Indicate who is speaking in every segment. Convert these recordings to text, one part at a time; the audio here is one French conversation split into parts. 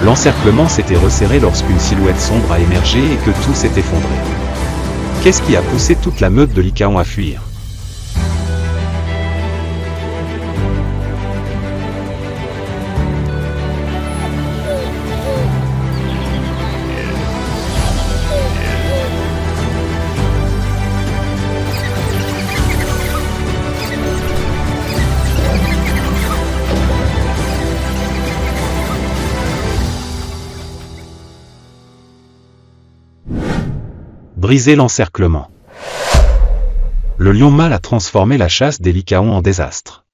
Speaker 1: L'encerclement s'était resserré lorsqu'une silhouette sombre a émergé et que tout s'est effondré. Qu'est-ce qui a poussé toute la meute de Lycaon à fuir? Briser l'encerclement. Le lion mâle a transformé la chasse des Lycaons en désastre.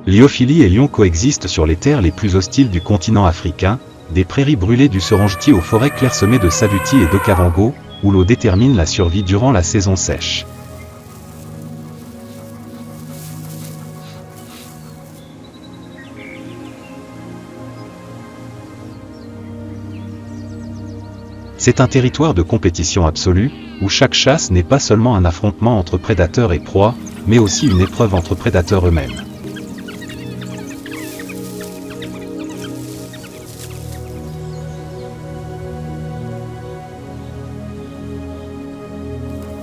Speaker 1: Lyophilie et lion coexistent sur les terres les plus hostiles du continent africain, des prairies brûlées du Serengeti aux forêts clairsemées de Saluti et d'Okavango, où l'eau détermine la survie durant la saison sèche. C'est un territoire de compétition absolue, où chaque chasse n'est pas seulement un affrontement entre prédateurs et proies, mais aussi une épreuve entre prédateurs eux-mêmes.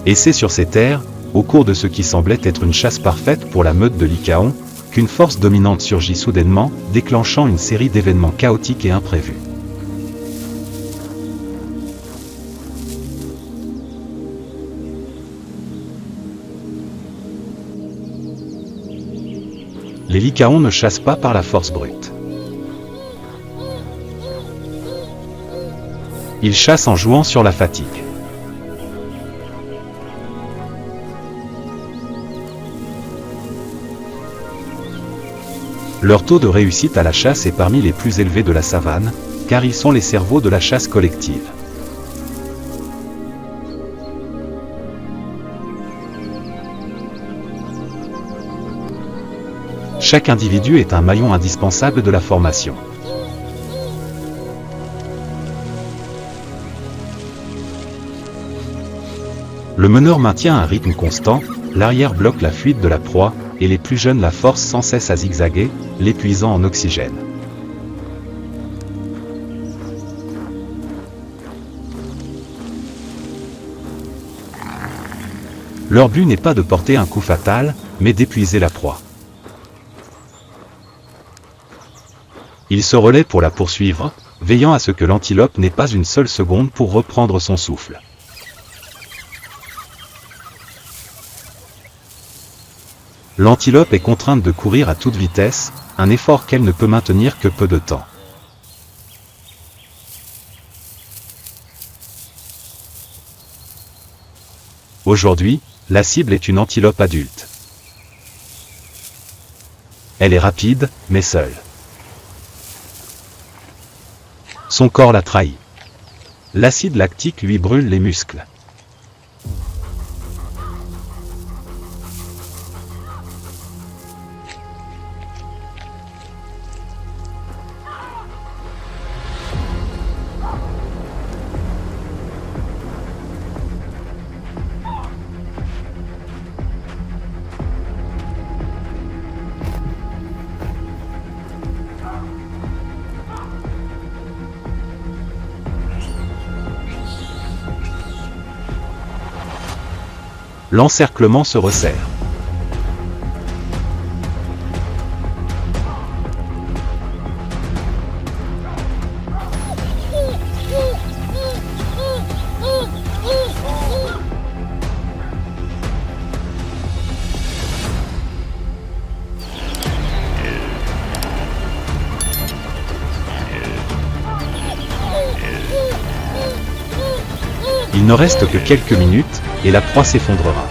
Speaker 1: Et c'est sur ces terres, au cours de ce qui semblait être une chasse parfaite pour la meute de Lycaon, qu'une force dominante surgit soudainement, déclenchant une série d'événements chaotiques et imprévus. Les Lycaons ne chassent pas par la force brute. Ils chassent en jouant sur la fatigue. Leur taux de réussite à la chasse est parmi les plus élevés de la savane, car ils sont les cerveaux de la chasse collective. Chaque individu est un maillon indispensable de la formation. Le meneur maintient un rythme constant, l'arrière bloque la fuite de la proie, et les plus jeunes la forcent sans cesse à zigzaguer, l'épuisant en oxygène. Leur but n'est pas de porter un coup fatal, mais d'épuiser la proie. Ils se relaient pour la poursuivre, veillant à ce que l'antilope n'ait pas une seule seconde pour reprendre son souffle. L'antilope est contrainte de courir à toute vitesse, un effort qu'elle ne peut maintenir que peu de temps. Aujourd'hui, la cible est une antilope adulte. Elle est rapide, mais seule. Son corps la trahit. L'acide lactique lui brûle les muscles. L'encerclement se resserre. Il ne reste que quelques minutes, et la proie s'effondrera.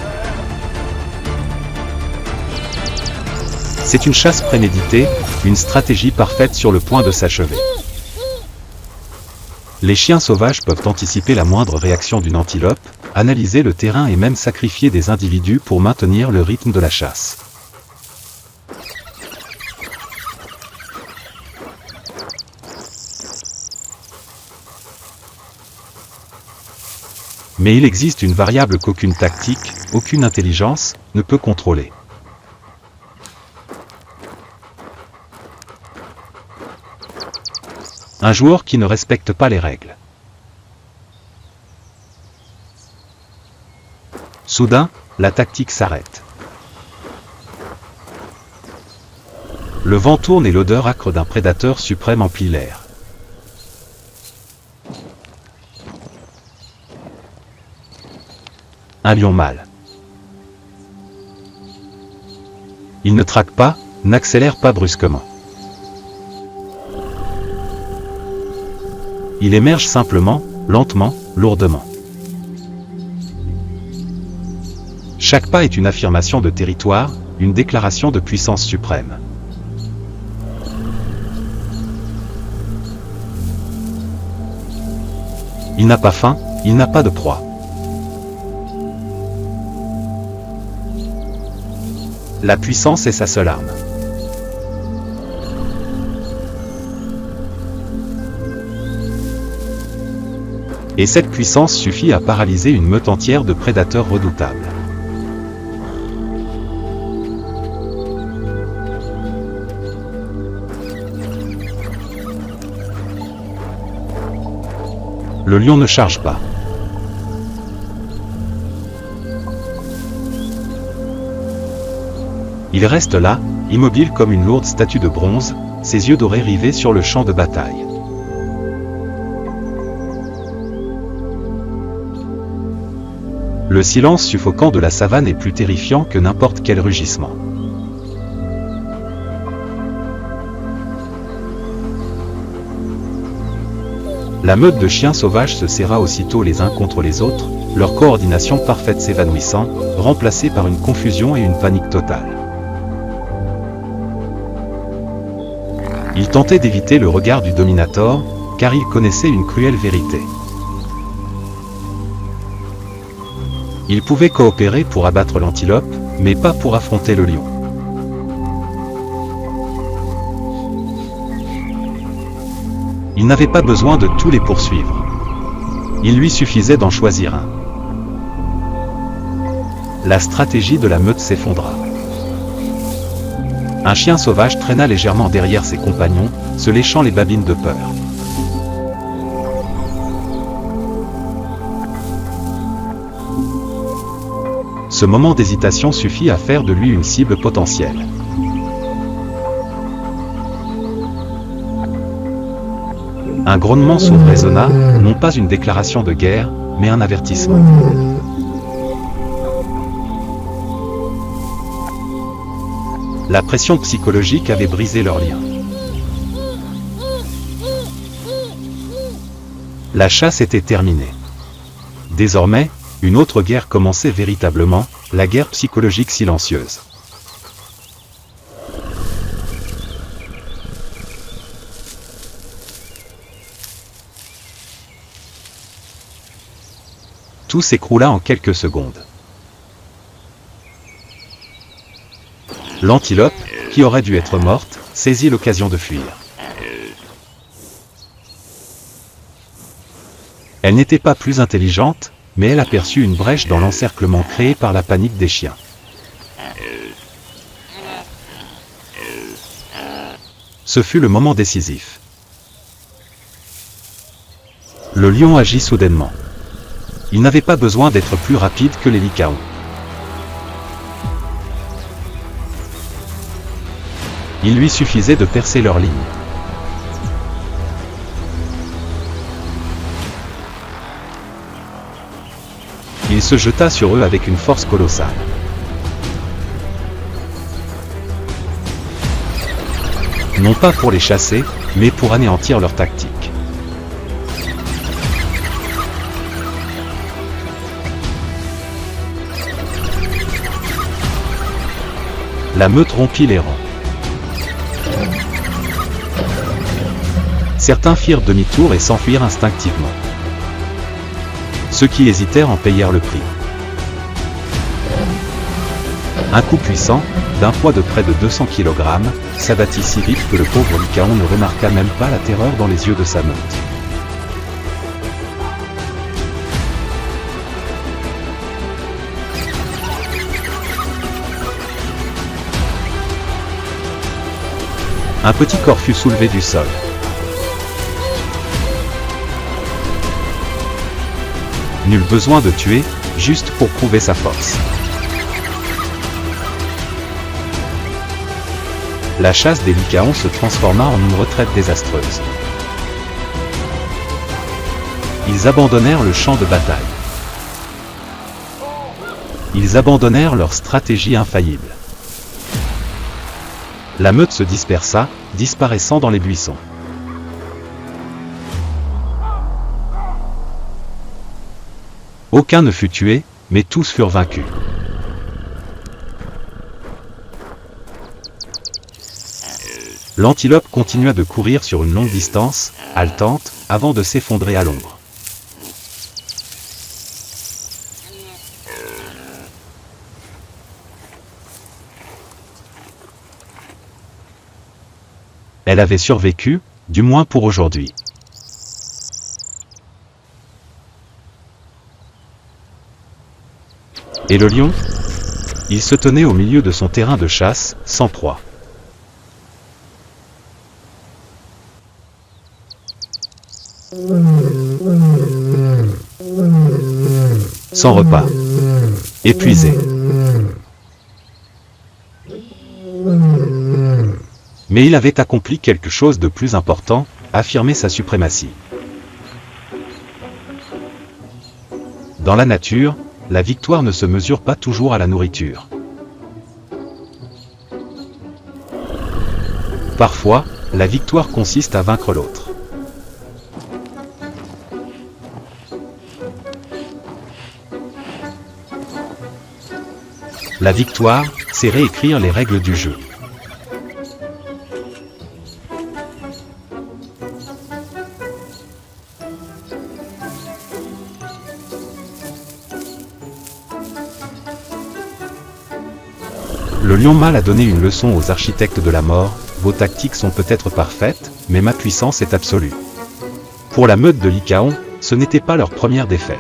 Speaker 1: C'est une chasse préméditée, une stratégie parfaite sur le point de s'achever. Les chiens sauvages peuvent anticiper la moindre réaction d'une antilope, analyser le terrain et même sacrifier des individus pour maintenir le rythme de la chasse. Mais il existe une variable qu'aucune tactique, aucune intelligence, ne peut contrôler. Un joueur qui ne respecte pas les règles. Soudain, la tactique s'arrête. Le vent tourne et l'odeur âcre d'un prédateur suprême emplit l'air. Un lion mâle. Il ne traque pas, n'accélère pas brusquement. Il émerge simplement, lentement, lourdement. Chaque pas est une affirmation de territoire, une déclaration de puissance suprême. Il n'a pas faim, il n'a pas de proie. La puissance est sa seule arme. Et cette puissance suffit à paralyser une meute entière de prédateurs redoutables. Le lion ne charge pas. Il reste là, immobile comme une lourde statue de bronze, ses yeux dorés rivés sur le champ de bataille. Le silence suffocant de la savane est plus terrifiant que n'importe quel rugissement. La meute de chiens sauvages se serra aussitôt les uns contre les autres, leur coordination parfaite s'évanouissant, remplacée par une confusion et une panique totale. Il tentait d'éviter le regard du Dominator, car il connaissait une cruelle vérité. Il pouvait coopérer pour abattre l'antilope, mais pas pour affronter le lion. Il n'avait pas besoin de tous les poursuivre. Il lui suffisait d'en choisir un. La stratégie de la meute s'effondra. Un chien sauvage traîna légèrement derrière ses compagnons, se léchant les babines de peur. Ce moment d'hésitation suffit à faire de lui une cible potentielle. Un grognement sourd résonna, non pas une déclaration de guerre, mais un avertissement. La pression psychologique avait brisé leur lien. La chasse était terminée. Désormais, une autre guerre commençait véritablement, la guerre psychologique silencieuse. Tout s'écroula en quelques secondes. L'antilope, qui aurait dû être morte, saisit l'occasion de fuir. Elle n'était pas plus intelligente, mais elle aperçut une brèche dans l'encerclement créé par la panique des chiens. Ce fut le moment décisif. Le lion agit soudainement. Il n'avait pas besoin d'être plus rapide que les lycaons. Il lui suffisait de percer leur ligne. Il se jeta sur eux avec une force colossale. Non pas pour les chasser, mais pour anéantir leur tactique. La meute rompit les rangs. Certains firent demi-tour et s'enfuirent instinctivement. Ceux qui hésitèrent en payèrent le prix. Un coup puissant, d'un poids de près de 200 kg, s'abattit si vite que le pauvre lycaon ne remarqua même pas la terreur dans les yeux de sa meute. Un petit corps fut soulevé du sol. Nul besoin de tuer, juste pour prouver sa force. La chasse des Lycaons se transforma en une retraite désastreuse. Ils abandonnèrent le champ de bataille. Ils abandonnèrent leur stratégie infaillible. La meute se dispersa, disparaissant dans les buissons. Aucun ne fut tué, mais tous furent vaincus. L'antilope continua de courir sur une longue distance, haletante, avant de s'effondrer à l'ombre. Elle avait survécu, du moins pour aujourd'hui. Et le lion? Il se tenait au milieu de son terrain de chasse, sans proie. Sans repas. Épuisé. Mais il avait accompli quelque chose de plus important, affirmer sa suprématie. Dans la nature, la victoire ne se mesure pas toujours à la nourriture. Parfois, la victoire consiste à vaincre l'autre. La victoire, c'est réécrire les règles du jeu. Le lion mâle a donné une leçon aux architectes de la mort. Vos tactiques sont peut-être parfaites, mais ma puissance est absolue. Pour la meute de Lycaon, ce n'était pas leur première défaite.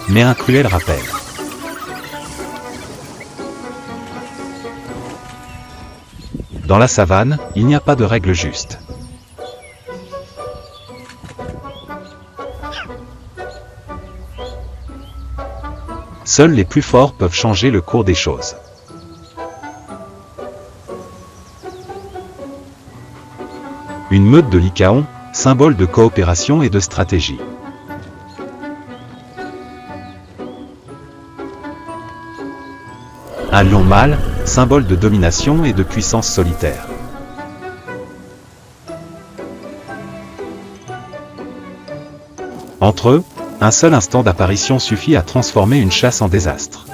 Speaker 1: Mais un cruel rappel. Dans la savane, il n'y a pas de règle juste. Seuls les plus forts peuvent changer le cours des choses. Une meute de Lycaon, symbole de coopération et de stratégie. Un lion mâle, symbole de domination et de puissance solitaire. Entre eux, un seul instant d'apparition suffit à transformer une chasse en désastre.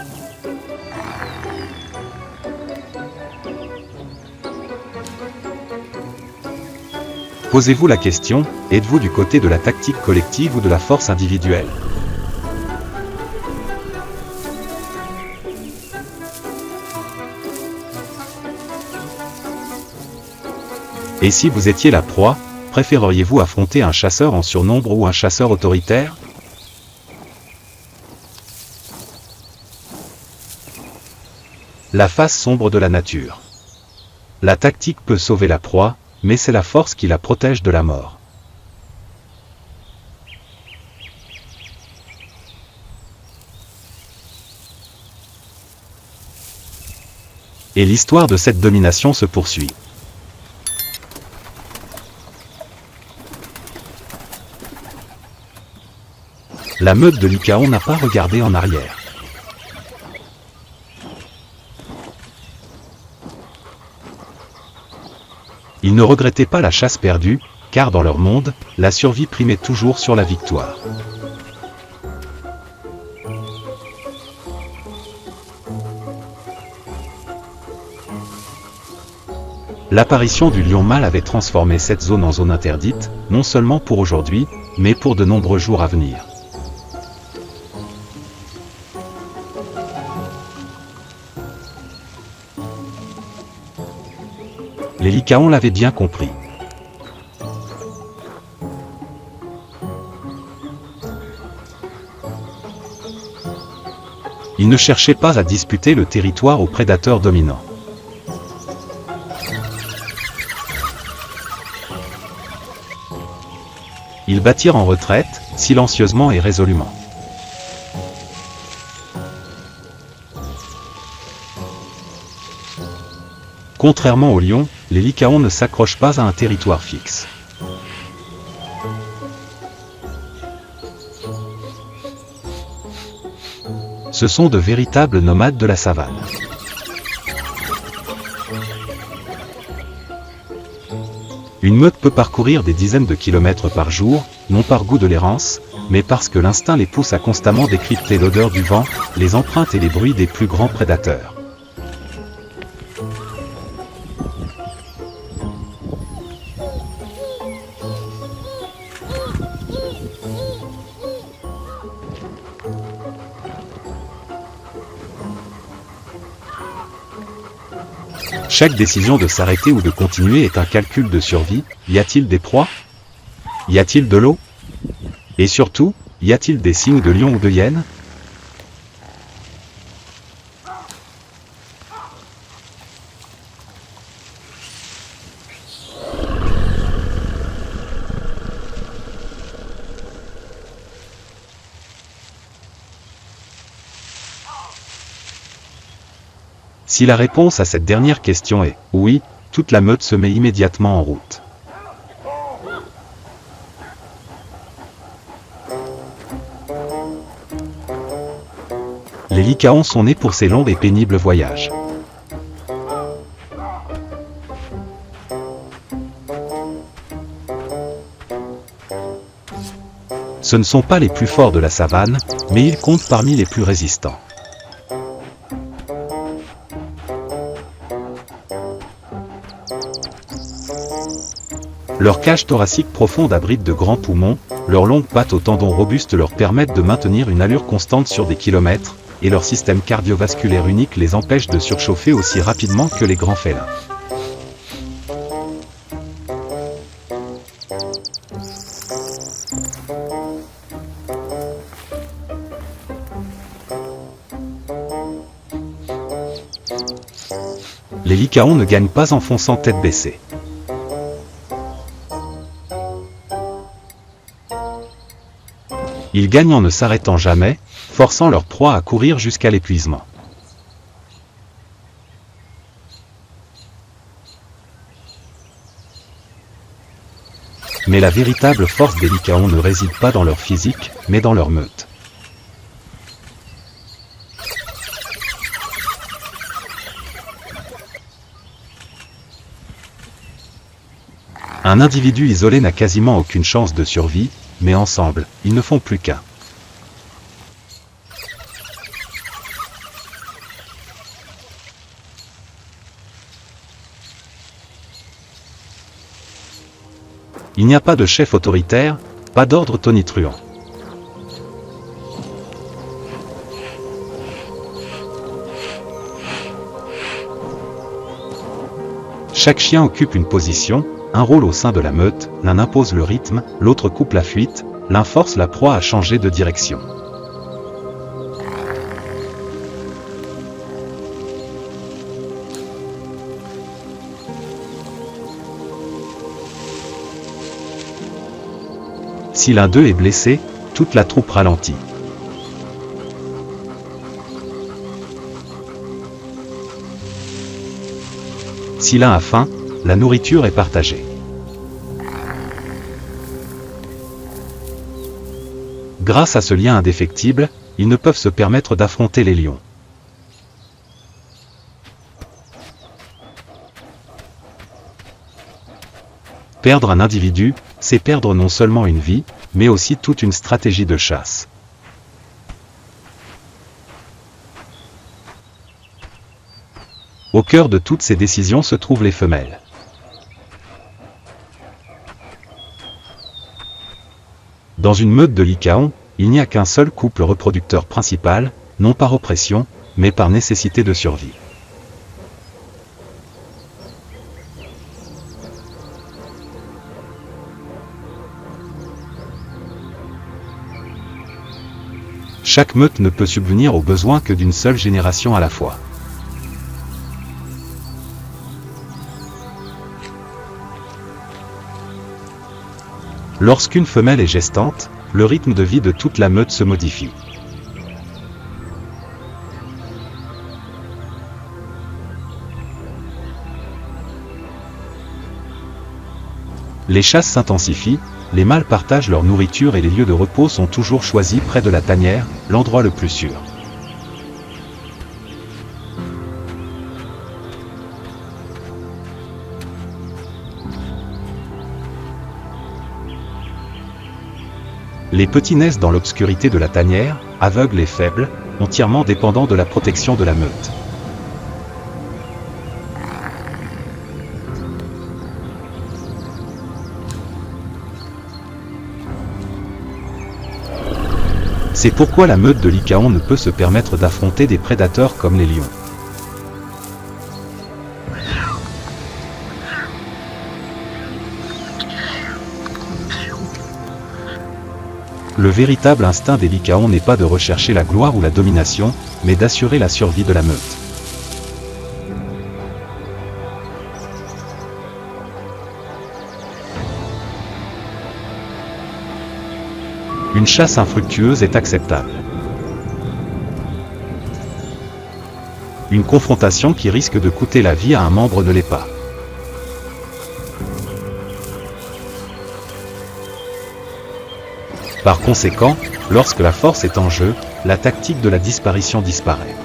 Speaker 1: Posez-vous la question, êtes-vous du côté de la tactique collective ou de la force individuelle ? Et si vous étiez la proie, préféreriez-vous affronter un chasseur en surnombre ou un chasseur autoritaire ? La face sombre de la nature. La tactique peut sauver la proie, mais c'est la force qui la protège de la mort. Et l'histoire de cette domination se poursuit. La meute de Lycaon n'a pas regardé en arrière. Ils ne regrettaient pas la chasse perdue, car dans leur monde, la survie primait toujours sur la victoire. L'apparition du lion mâle avait transformé cette zone en zone interdite, non seulement pour aujourd'hui, mais pour de nombreux jours à venir. Les Lycaons l'avaient bien compris. Ils ne cherchaient pas à disputer le territoire aux prédateurs dominants. Ils battirent en retraite, silencieusement et résolument. Contrairement aux lions, les lycaons ne s'accrochent pas à un territoire fixe. Ce sont de véritables nomades de la savane. Une meute peut parcourir des dizaines de kilomètres par jour, non par goût de l'errance, mais parce que l'instinct les pousse à constamment décrypter l'odeur du vent, les empreintes et les bruits des plus grands prédateurs. Chaque décision de s'arrêter ou de continuer est un calcul de survie. Y a-t-il des proies? Y a-t-il de l'eau? Et surtout, y a-t-il des signes de lion ou de hyène? Si la réponse à cette dernière question est « oui », toute la meute se met immédiatement en route. Les lycaons sont nés pour ces longs et pénibles voyages. Ce ne sont pas les plus forts de la savane, mais ils comptent parmi les plus résistants. Leur cage thoracique profonde abrite de grands poumons, leurs longues pattes aux tendons robustes leur permettent de maintenir une allure constante sur des kilomètres, et leur système cardiovasculaire unique les empêche de surchauffer aussi rapidement que les grands félins. Les lycaons ne gagnent pas en fonçant tête baissée. Ils gagnent en ne s'arrêtant jamais, forçant leur proie à courir jusqu'à l'épuisement. Mais la véritable force des lycaons ne réside pas dans leur physique, mais dans leur meute. Un individu isolé n'a quasiment aucune chance de survie, mais ensemble, ils ne font plus qu'un. Il n'y a pas de chef autoritaire, pas d'ordre tonitruant. Chaque chien occupe une position, un rôle au sein de la meute, l'un impose le rythme, l'autre coupe la fuite, l'un force la proie à changer de direction. Si l'un d'eux est blessé, toute la troupe ralentit. Si l'un a faim, la nourriture est partagée. Grâce à ce lien indéfectible, ils ne peuvent se permettre d'affronter les lions. Perdre un individu, c'est perdre non seulement une vie, mais aussi toute une stratégie de chasse. Au cœur de toutes ces décisions se trouvent les femelles. Dans une meute de lycaons, il n'y a qu'un seul couple reproducteur principal, non par oppression, mais par nécessité de survie. Chaque meute ne peut subvenir aux besoins que d'une seule génération à la fois. Lorsqu'une femelle est gestante, le rythme de vie de toute la meute se modifie. Les chasses s'intensifient, les mâles partagent leur nourriture et les lieux de repos sont toujours choisis près de la tanière, l'endroit le plus sûr. Les petits naissent dans l'obscurité de la tanière, aveugles et faibles, entièrement dépendants de la protection de la meute. C'est pourquoi la meute de Lycaon ne peut se permettre d'affronter des prédateurs comme les lions. Le véritable instinct des Lycaons n'est pas de rechercher la gloire ou la domination, mais d'assurer la survie de la meute. Une chasse infructueuse est acceptable. Une confrontation qui risque de coûter la vie à un membre ne l'est pas. Par conséquent, lorsque la force est en jeu, la tactique de la disparition disparaît.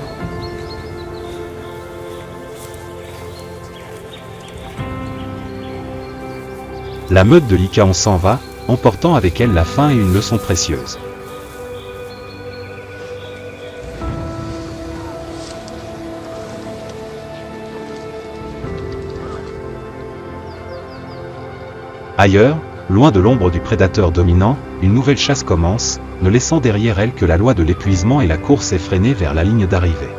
Speaker 1: La meute de Lycaon s'en va, emportant avec elle la faim et une leçon précieuse. Ailleurs, loin de l'ombre du prédateur dominant, une nouvelle chasse commence, ne laissant derrière elle que la loi de l'épuisement et la course effrénée vers la ligne d'arrivée.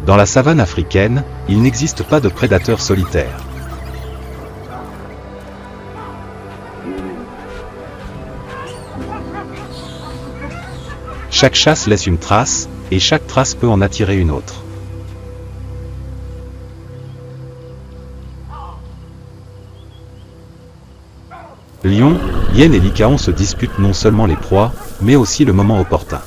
Speaker 1: Dans la savane africaine, il n'existe pas de prédateur solitaire. Chaque chasse laisse une trace, et chaque trace peut en attirer une autre. Lion, hyène et Lycaon se disputent non seulement les proies, mais aussi le moment opportun.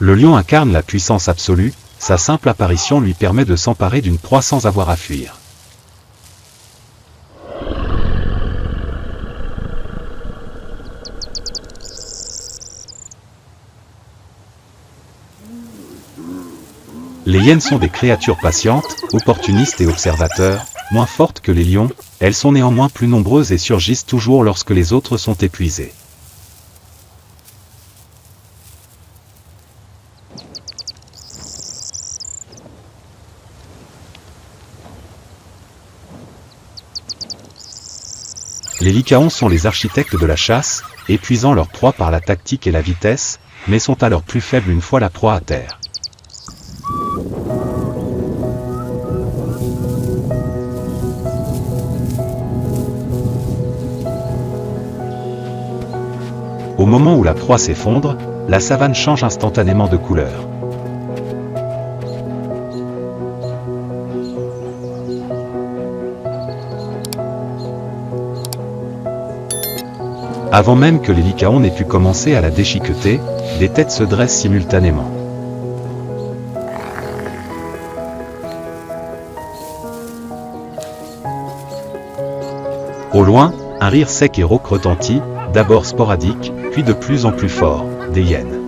Speaker 1: Le lion incarne la puissance absolue, sa simple apparition lui permet de s'emparer d'une proie sans avoir à fuir. Les hyènes sont des créatures patientes, opportunistes et observateurs, moins fortes que les lions, elles sont néanmoins plus nombreuses et surgissent toujours lorsque les autres sont épuisés. Les Lycaons sont les architectes de la chasse, épuisant leur proie par la tactique et la vitesse, mais sont alors plus faibles une fois la proie à terre. Au moment où la proie s'effondre, la savane change instantanément de couleur. Avant même que les Lycaons n'aient pu commencer à la déchiqueter, des têtes se dressent simultanément. Au loin, un rire sec et rauque retentit, d'abord sporadique, puis de plus en plus fort, des hyènes.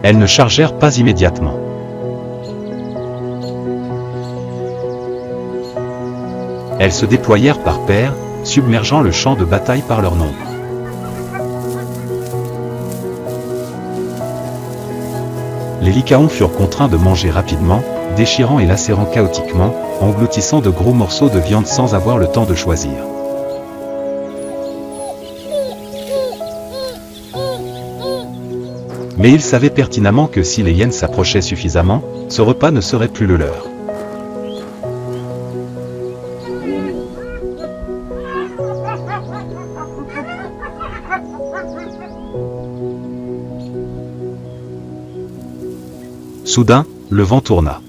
Speaker 1: Elles ne chargèrent pas immédiatement. Elles se déployèrent par paires, submergeant le champ de bataille par leur nombre. Les Lycaons furent contraints de manger rapidement, déchirant et lacérant chaotiquement, engloutissant de gros morceaux de viande sans avoir le temps de choisir. Mais ils savaient pertinemment que si les hyènes s'approchaient suffisamment, ce repas ne serait plus le leur. Soudain, le vent tourna.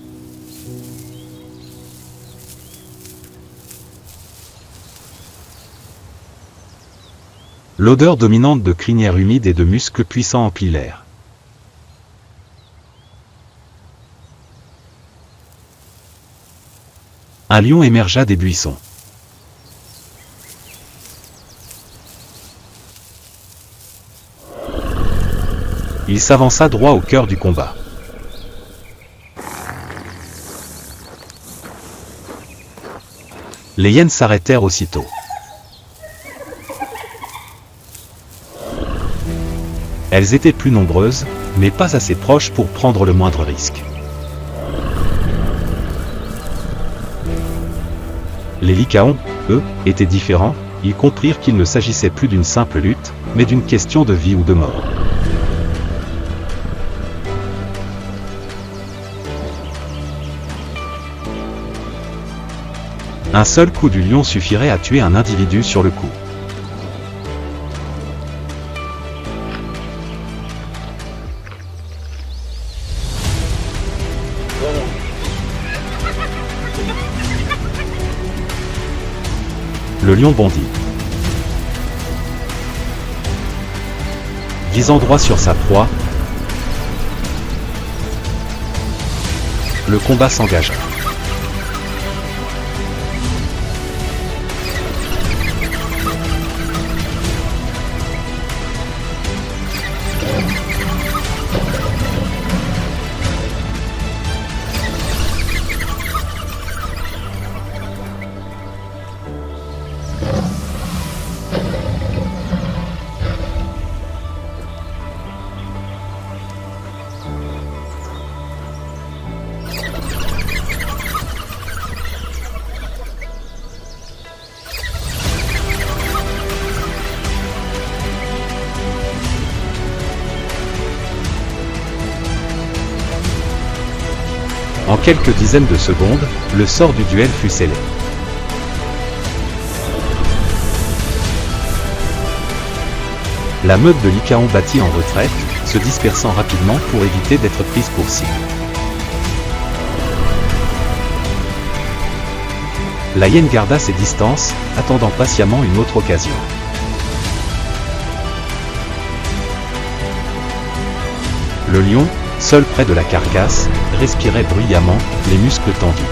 Speaker 1: L'odeur dominante de crinière humide et de muscles puissants emplit l'air. Un lion émergea des buissons. Il s'avança droit au cœur du combat. Les hyènes s'arrêtèrent aussitôt. Elles étaient plus nombreuses, mais pas assez proches pour prendre le moindre risque. Les Lycaons, eux, étaient différents, ils comprirent qu'il ne s'agissait plus d'une simple lutte, mais d'une question de vie ou de mort. Un seul coup du lion suffirait à tuer un individu sur le coup. Le lion bondit. Visant droit sur sa proie, le combat s'engagea. En quelques dizaines de secondes, le sort du duel fut scellé. La meute de Lycaon battit en retraite, se dispersant rapidement pour éviter d'être prise pour cible. La hyène garda ses distances, attendant patiemment une autre occasion. Le lion, seul près de la carcasse, respirait bruyamment, les muscles tendus.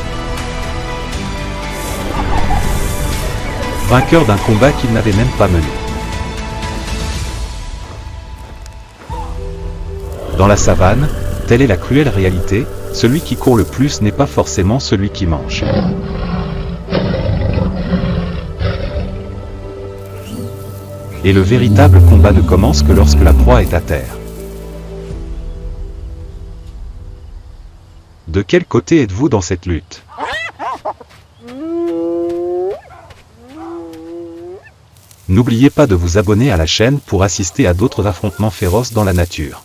Speaker 1: Vainqueur d'un combat qu'il n'avait même pas mené. Dans la savane, telle est la cruelle réalité, celui qui court le plus n'est pas forcément celui qui mange. Et le véritable combat ne commence que lorsque la proie est à terre. De quel côté êtes-vous dans cette lutte? N'oubliez pas de vous abonner à la chaîne pour assister à d'autres affrontements féroces dans la nature.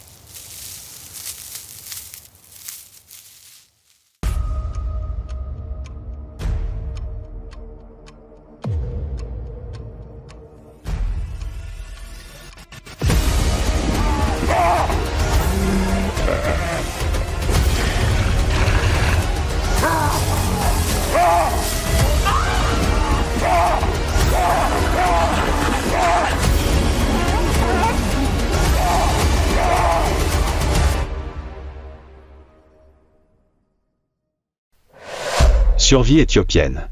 Speaker 1: Survie éthiopienne.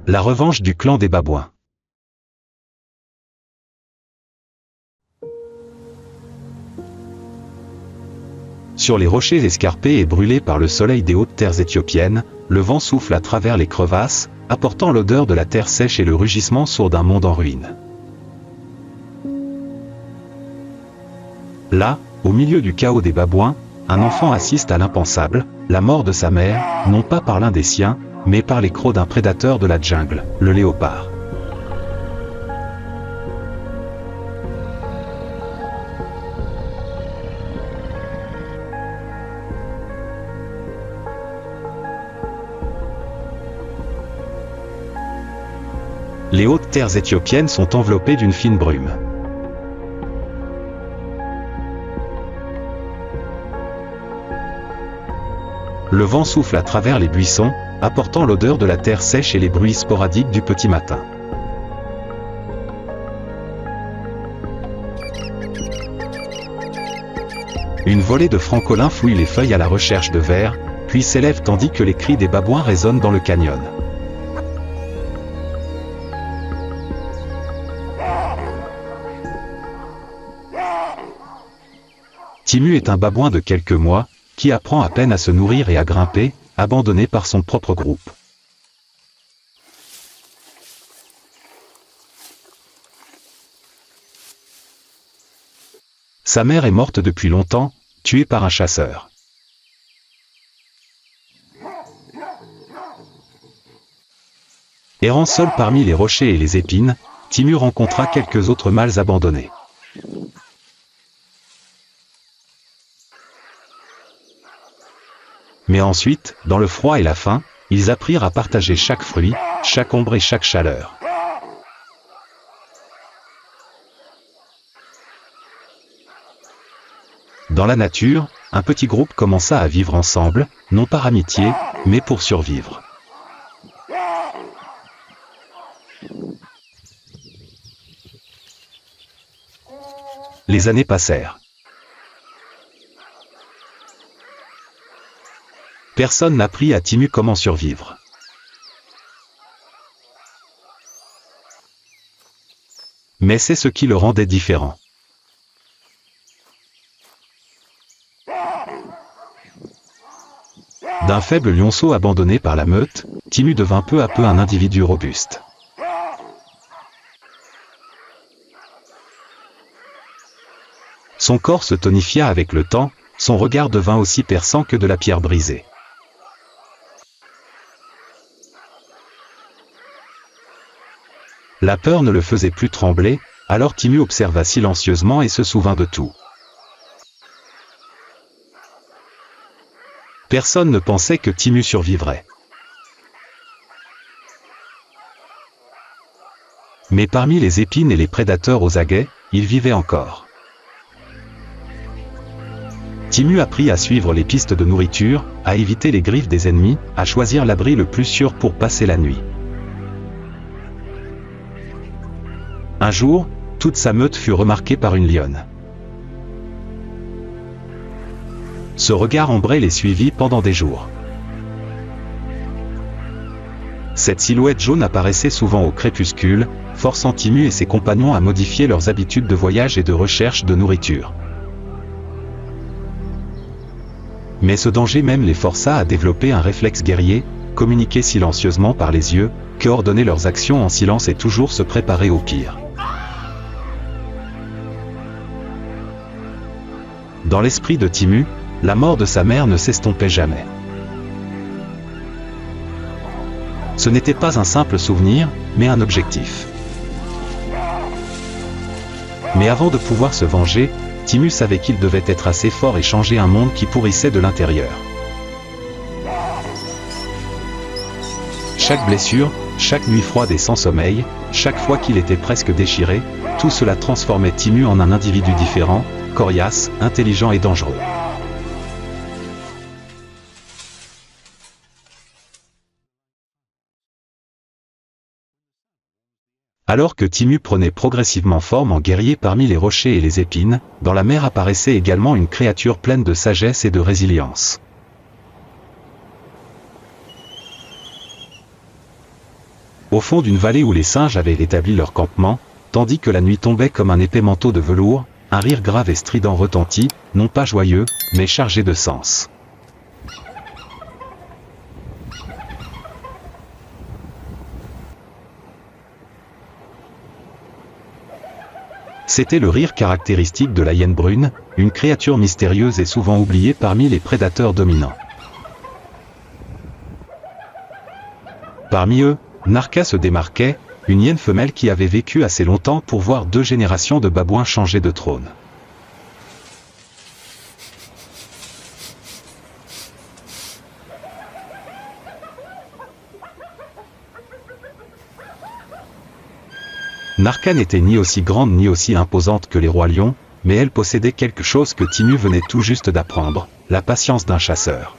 Speaker 1: La revanche du clan des Babouins. Sur les rochers escarpés et brûlés par le soleil des hautes terres éthiopiennes, le vent souffle à travers les crevasses, apportant l'odeur de la terre sèche et le rugissement sourd d'un monde en ruine. Là, au milieu du chaos des Babouins, un enfant assiste à l'impensable, la mort de sa mère, non pas par l'un des siens, mais par les crocs d'un prédateur de la jungle, le léopard. Les hautes terres éthiopiennes sont enveloppées d'une fine brume. Le vent souffle à travers les buissons, apportant l'odeur de la terre sèche et les bruits sporadiques du petit matin. Une volée de francolins fouille les feuilles à la recherche de vers, puis s'élève tandis que les cris des babouins résonnent dans le canyon. Timu est un babouin de quelques mois, qui apprend à peine à se nourrir et à grimper, abandonné par son propre groupe. Sa mère est morte depuis longtemps, tuée par un chasseur. Errant seul parmi les rochers et les épines, Timu rencontra quelques autres mâles abandonnés. Mais ensuite, dans le froid et la faim, ils apprirent à partager chaque fruit, chaque ombre et chaque chaleur. Dans la nature, un petit groupe commença à vivre ensemble, non par amitié, mais pour survivre. Les années passèrent. Personne n'apprit à Timu comment survivre. Mais c'est ce qui le rendait différent. D'un faible lionceau abandonné par la meute, Timu devint peu à peu un individu robuste. Son corps se tonifia avec le temps, son regard devint aussi perçant que de la pierre brisée. La peur ne le faisait plus trembler, alors Timu observa silencieusement et se souvint de tout. Personne ne pensait que Timu survivrait. Mais parmi les épines et les prédateurs aux aguets, il vivait encore. Timu apprit à suivre les pistes de nourriture, à éviter les griffes des ennemis, à choisir l'abri le plus sûr pour passer la nuit. Un jour, toute sa meute fut remarquée par une lionne. Ce regard ambré les suivit pendant des jours. Cette silhouette jaune apparaissait souvent au crépuscule, forçant Timu et ses compagnons à modifier leurs habitudes de voyage et de recherche de nourriture. Mais ce danger même les força à développer un réflexe guerrier, communiquer silencieusement par les yeux, coordonner leurs actions en silence et toujours se préparer au pire. Dans l'esprit de Timu, la mort de sa mère ne s'estompait jamais. Ce n'était pas un simple souvenir, mais un objectif. Mais avant de pouvoir se venger, Timu savait qu'il devait être assez fort et changer un monde qui pourrissait de l'intérieur. Chaque blessure, chaque nuit froide et sans sommeil, chaque fois qu'il était presque déchiré, tout cela transformait Timu en un individu différent, coriace, intelligent et dangereux. Alors que Timu prenait progressivement forme en guerrier parmi les rochers et les épines, dans la mer apparaissait également une créature pleine de sagesse et de résilience. Au fond d'une vallée où les singes avaient établi leur campement, tandis que la nuit tombait comme un épais manteau de velours, un rire grave et strident retentit, non pas joyeux, mais chargé de sens. C'était le rire caractéristique de la hyène brune, une créature mystérieuse et souvent oubliée parmi les prédateurs dominants. Parmi eux, Narka se démarquait, une hyène femelle qui avait vécu assez longtemps pour voir 2 générations de babouins changer de trône. Narka n'était ni aussi grande ni aussi imposante que les rois lions, mais elle possédait quelque chose que Tinu venait tout juste d'apprendre, la patience d'un chasseur.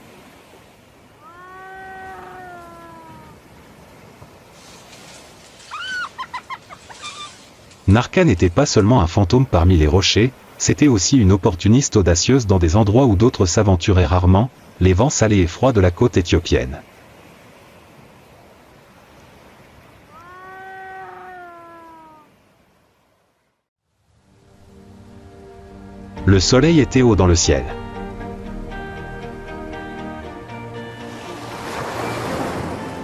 Speaker 1: Narka n'était pas seulement un fantôme parmi les rochers, c'était aussi une opportuniste audacieuse dans des endroits où d'autres s'aventuraient rarement, les vents salés et froids de la côte éthiopienne. Le soleil était haut dans le ciel.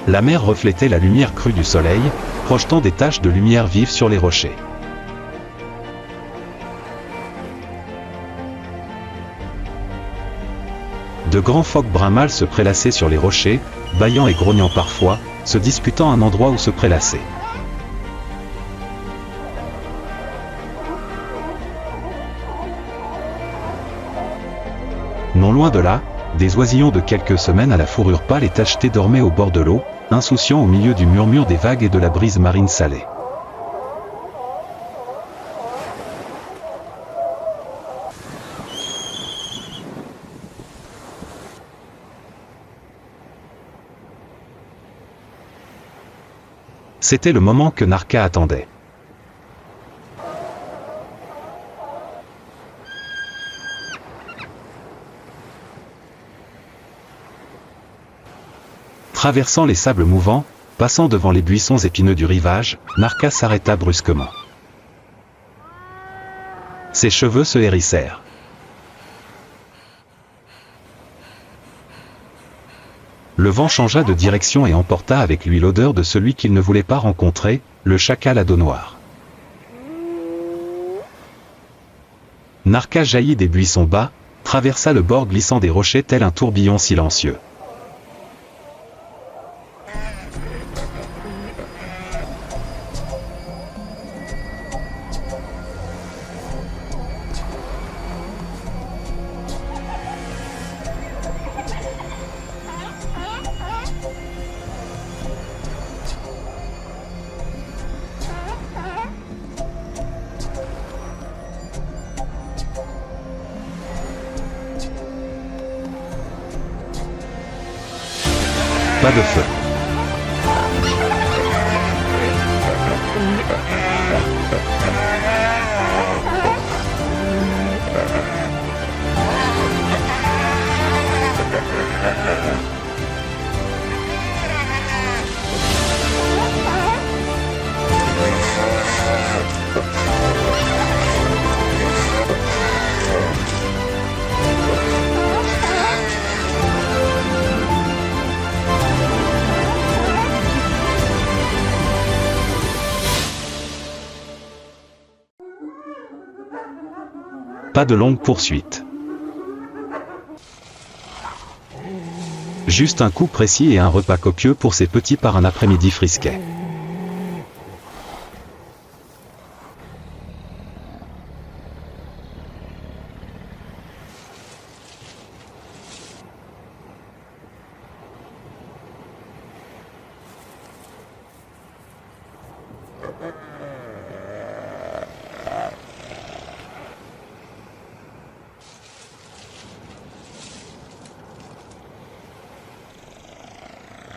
Speaker 1: La mer reflétait la lumière crue du soleil, projetant des taches de lumière vive sur les rochers. De grands phoques brun mâles se prélassaient sur les rochers, bâillant et grognant parfois, se disputant un endroit où se prélasser. Non loin de là, des oisillons de quelques semaines à la fourrure pâle et tachetée dormaient au bord de l'eau, insouciants au milieu du murmure des vagues et de la brise marine salée. C'était le moment que Narka attendait. Traversant les sables mouvants, passant devant les buissons épineux du rivage, Narka s'arrêta brusquement. Ses cheveux se hérissèrent. Le vent changea de direction et emporta avec lui l'odeur de celui qu'il ne voulait pas rencontrer, le chacal à dos noir. Narka jaillit des buissons bas, traversa le bord glissant des rochers tel un tourbillon silencieux. Pas de feu. Pas de longue poursuite. Juste un coup précis et un repas copieux pour ces petits par un après-midi frisquet.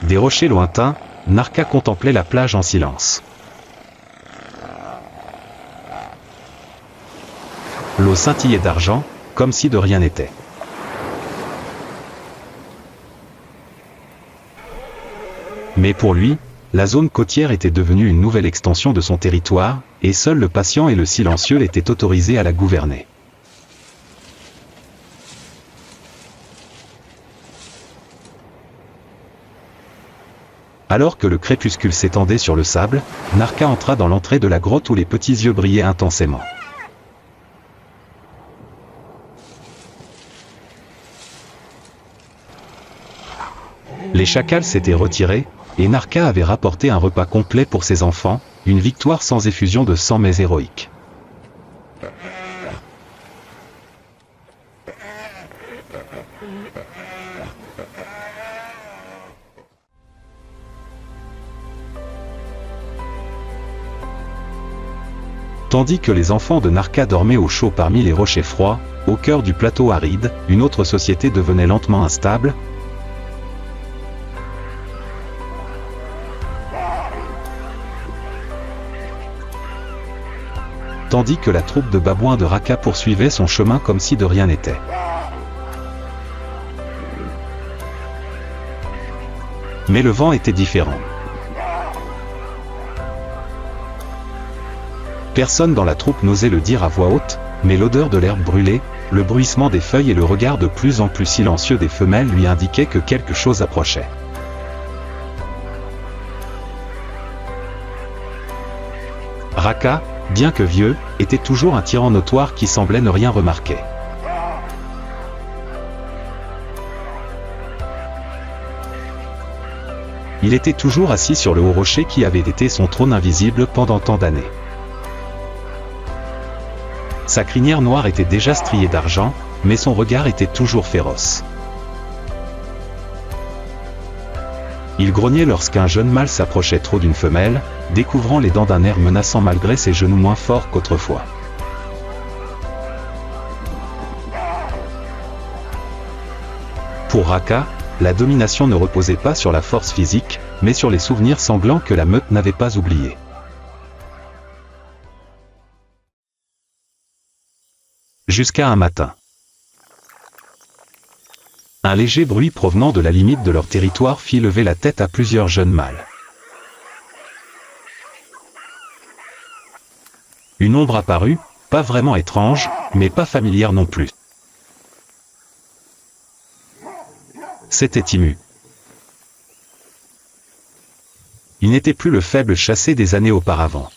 Speaker 1: Des rochers lointains, Narka contemplait la plage en silence. L'eau scintillait d'argent, comme si de rien n'était. Mais pour lui, la zone côtière était devenue une nouvelle extension de son territoire, et seul le patient et le silencieux étaient autorisés à la gouverner. Alors que le crépuscule s'étendait sur le sable, Narka entra dans l'entrée de la grotte où les petits yeux brillaient intensément. Les chacals s'étaient retirés, et Narka avait rapporté un repas complet pour ses enfants, une victoire sans effusion de sang mais héroïque. Tandis que les enfants de Narka dormaient au chaud parmi les rochers froids, au cœur du plateau aride, une autre société devenait lentement instable. Tandis que la troupe de babouins de Raka poursuivait son chemin comme si de rien n'était. Mais le vent était différent. Personne dans la troupe n'osait le dire à voix haute, mais l'odeur de l'herbe brûlée, le bruissement des feuilles et le regard de plus en plus silencieux des femelles lui indiquaient que quelque chose approchait. Raka, bien que vieux, était toujours un tyran notoire qui semblait ne rien remarquer. Il était toujours assis sur le haut rocher qui avait été son trône invisible pendant tant d'années. Sa crinière noire était déjà striée d'argent, mais son regard était toujours féroce. Il grognait lorsqu'un jeune mâle s'approchait trop d'une femelle, découvrant les dents d'un air menaçant malgré ses genoux moins forts qu'autrefois. Pour Raka, la domination ne reposait pas sur la force physique, mais sur les souvenirs sanglants que la meute n'avait pas oubliés. Jusqu'à un matin. Un léger bruit provenant de la limite de leur territoire fit lever la tête à plusieurs jeunes mâles. Une ombre apparut, pas vraiment étrange, mais pas familière non plus. C'était Timu. Il n'était plus le faible chassé des années auparavant.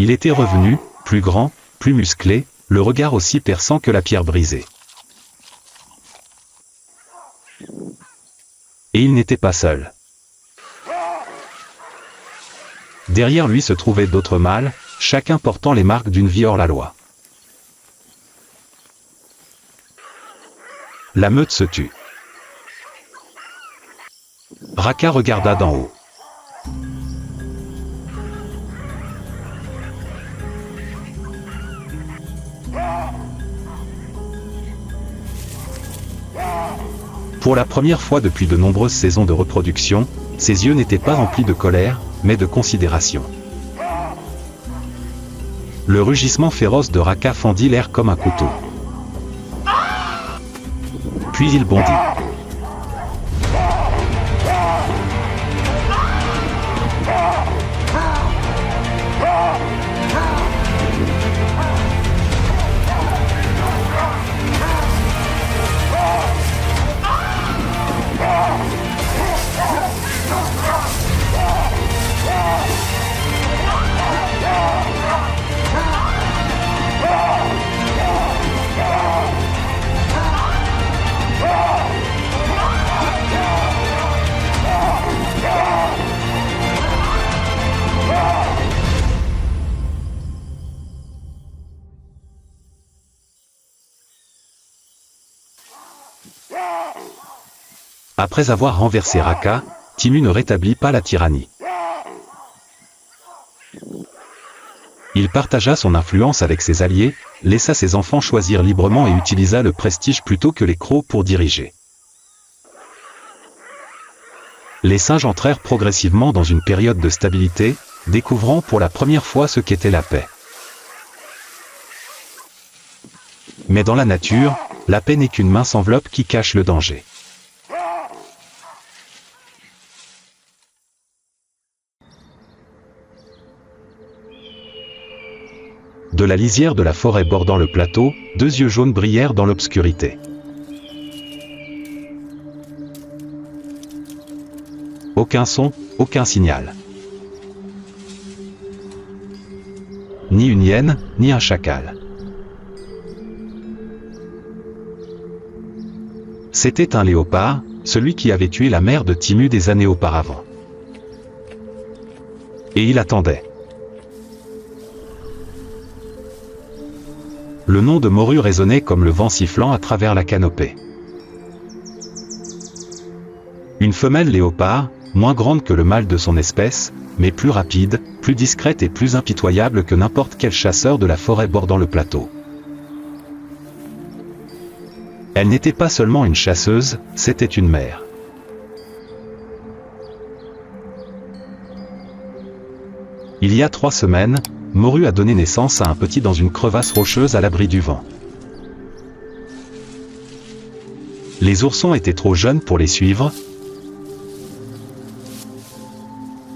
Speaker 1: Il était revenu, plus grand, plus musclé, le regard aussi perçant que la pierre brisée. Et il n'était pas seul. Derrière lui se trouvaient d'autres mâles, chacun portant les marques d'une vie hors la loi. La meute se tut. Raka regarda d'en haut. Pour la première fois depuis de nombreuses saisons de reproduction, ses yeux n'étaient pas remplis de colère, mais de considération. Le rugissement féroce de Raka fendit l'air comme un couteau. Puis il bondit. Après avoir renversé Raka, Timu ne rétablit pas la tyrannie. Il partagea son influence avec ses alliés, laissa ses enfants choisir librement et utilisa le prestige plutôt que les crocs pour diriger. Les singes entrèrent progressivement dans une période de stabilité, découvrant pour la première fois ce qu'était la paix. Mais dans la nature, la paix n'est qu'une mince enveloppe qui cache le danger. De la lisière de la forêt bordant le plateau, deux yeux jaunes brillèrent dans l'obscurité. Aucun son, aucun signal. Ni une hyène, ni un chacal. C'était un léopard, celui qui avait tué la mère de Timu des années auparavant. Et il attendait. Le nom de Moru résonnait comme le vent sifflant à travers la canopée. Une femelle léopard, moins grande que le mâle de son espèce, mais plus rapide, plus discrète et plus impitoyable que n'importe quel chasseur de la forêt bordant le plateau. Elle n'était pas seulement une chasseuse, c'était une mère. Il y a 3 semaines, Moru a donné naissance à un petit dans une crevasse rocheuse à l'abri du vent. Les oursons étaient trop jeunes pour les suivre,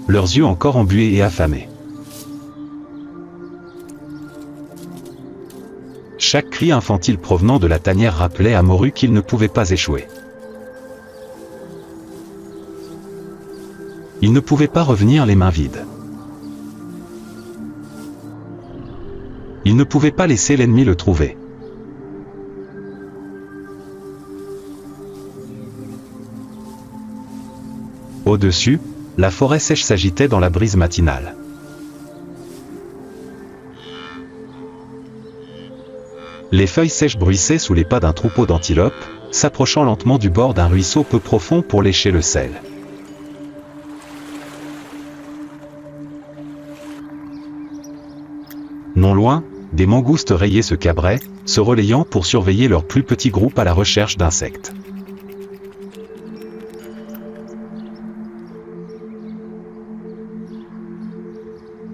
Speaker 1: leurs yeux encore embués et affamés. Chaque cri infantile provenant de la tanière rappelait à Moru qu'il ne pouvait pas échouer. Il ne pouvait pas revenir les mains vides. Il ne pouvait pas laisser l'ennemi le trouver. Au-dessus, la forêt sèche s'agitait dans la brise matinale. Les feuilles sèches bruissaient sous les pas d'un troupeau d'antilopes, s'approchant lentement du bord d'un ruisseau peu profond pour lécher le sel. Non loin, des mangoustes rayés se cabraient, se relayant pour surveiller leur plus petit groupe à la recherche d'insectes.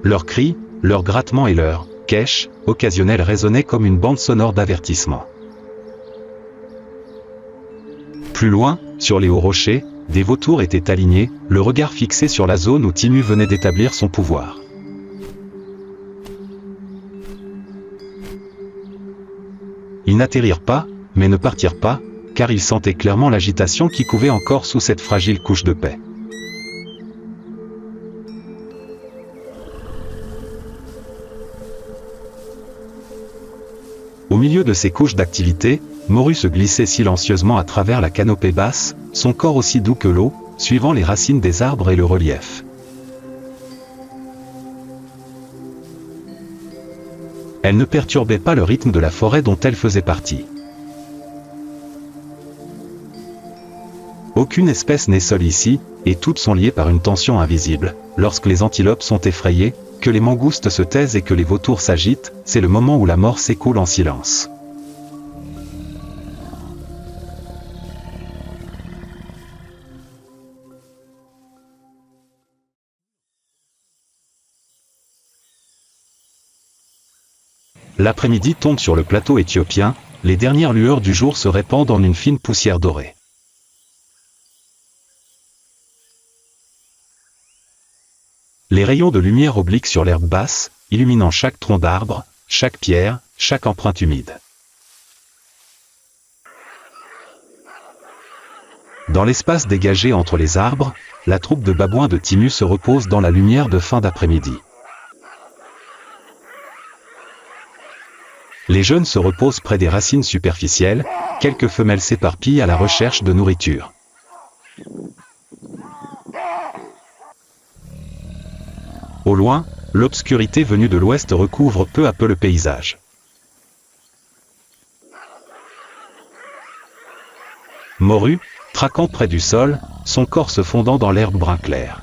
Speaker 1: Leurs cris, leurs grattements et leurs quèches occasionnels résonnaient comme une bande sonore d'avertissement. Plus loin, sur les hauts rochers, des vautours étaient alignés, le regard fixé sur la zone où Timu venait d'établir son pouvoir. Ils n'atterrirent pas, mais ne partirent pas, car ils sentaient clairement l'agitation qui couvait encore sous cette fragile couche de paix. Au milieu de ces couches d'activité, Moru se glissait silencieusement à travers la canopée basse, son corps aussi doux que l'eau, suivant les racines des arbres et le relief. Elle ne perturbait pas le rythme de la forêt dont elle faisait partie. Aucune espèce n'est seule ici, et toutes sont liées par une tension invisible. Lorsque les antilopes sont effrayées, que les mangoustes se taisent et que les vautours s'agitent, c'est le moment où la mort s'écoule en silence. L'après-midi tombe sur le plateau éthiopien, les dernières lueurs du jour se répandent en une fine poussière dorée. Les rayons de lumière obliquent sur l'herbe basse, illuminant chaque tronc d'arbre, chaque pierre, chaque empreinte humide. Dans l'espace dégagé entre les arbres, la troupe de babouins de Timu se repose dans la lumière de fin d'après-midi. Les jeunes se reposent près des racines superficielles, quelques femelles s'éparpillent à la recherche de nourriture. Au loin, l'obscurité venue de l'ouest recouvre peu à peu le paysage. Moru, traquant près du sol, son corps se fondant dans l'herbe brun clair.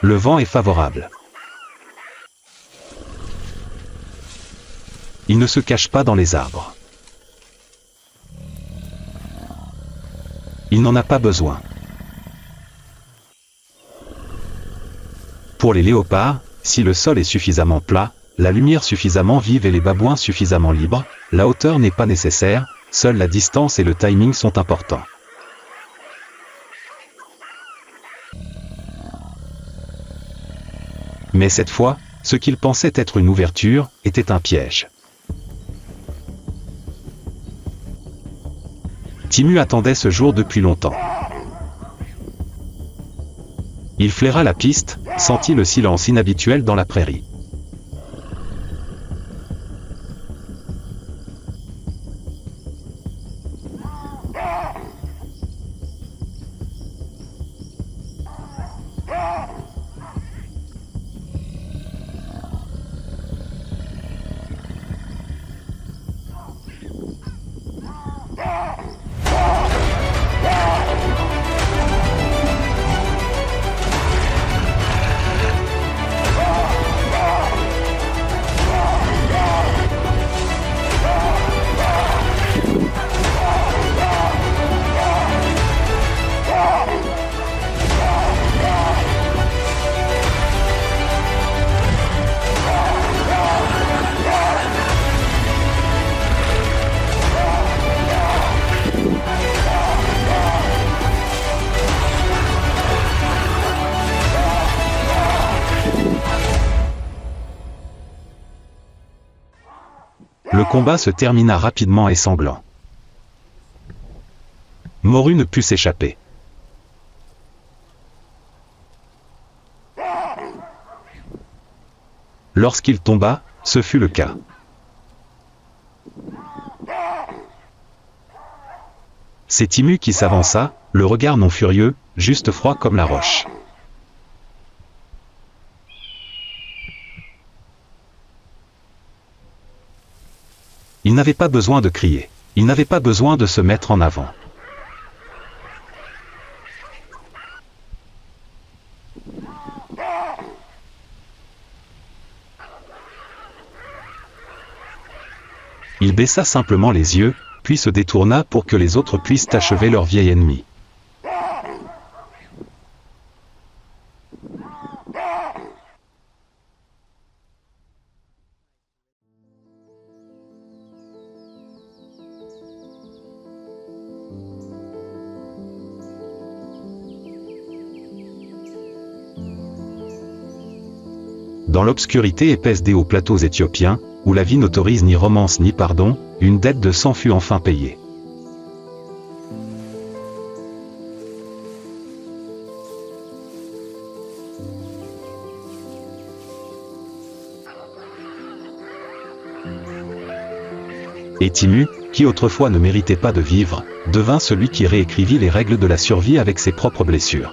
Speaker 1: Le vent est favorable. Il ne se cache pas dans les arbres. Il n'en a pas besoin. Pour les léopards, si le sol est suffisamment plat, la lumière suffisamment vive et les babouins suffisamment libres, la hauteur n'est pas nécessaire, seule la distance et le timing sont importants. Mais cette fois, ce qu'ils pensaient être une ouverture, était un piège. Timu attendait ce jour depuis longtemps. Il flaira la piste, sentit le silence inhabituel dans la prairie. Le combat se termina rapidement et sanglant. Moru ne put s'échapper. Lorsqu'il tomba, ce fut le cas. C'est Timu qui s'avança, le regard non furieux, juste froid comme la roche. Il n'avait pas besoin de crier. Il n'avait pas besoin de se mettre en avant. Il baissa simplement les yeux, puis se détourna pour que les autres puissent achever leur vieil ennemi. Dans l'obscurité épaisse des hauts plateaux éthiopiens, où la vie n'autorise ni romance ni pardon, une dette de sang fut enfin payée. Et Timu, qui autrefois ne méritait pas de vivre, devint celui qui réécrivit les règles de la survie avec ses propres blessures.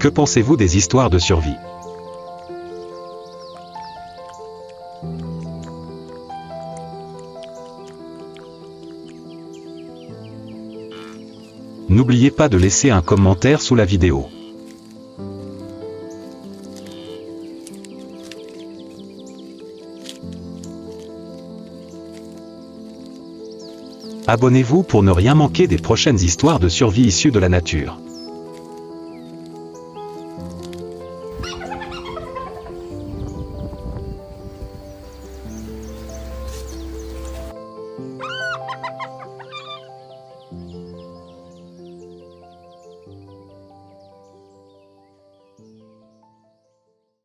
Speaker 1: Que pensez-vous des histoires de survie? N'oubliez pas de laisser un commentaire sous la vidéo. Abonnez-vous pour ne rien manquer des prochaines histoires de survie issues de la nature.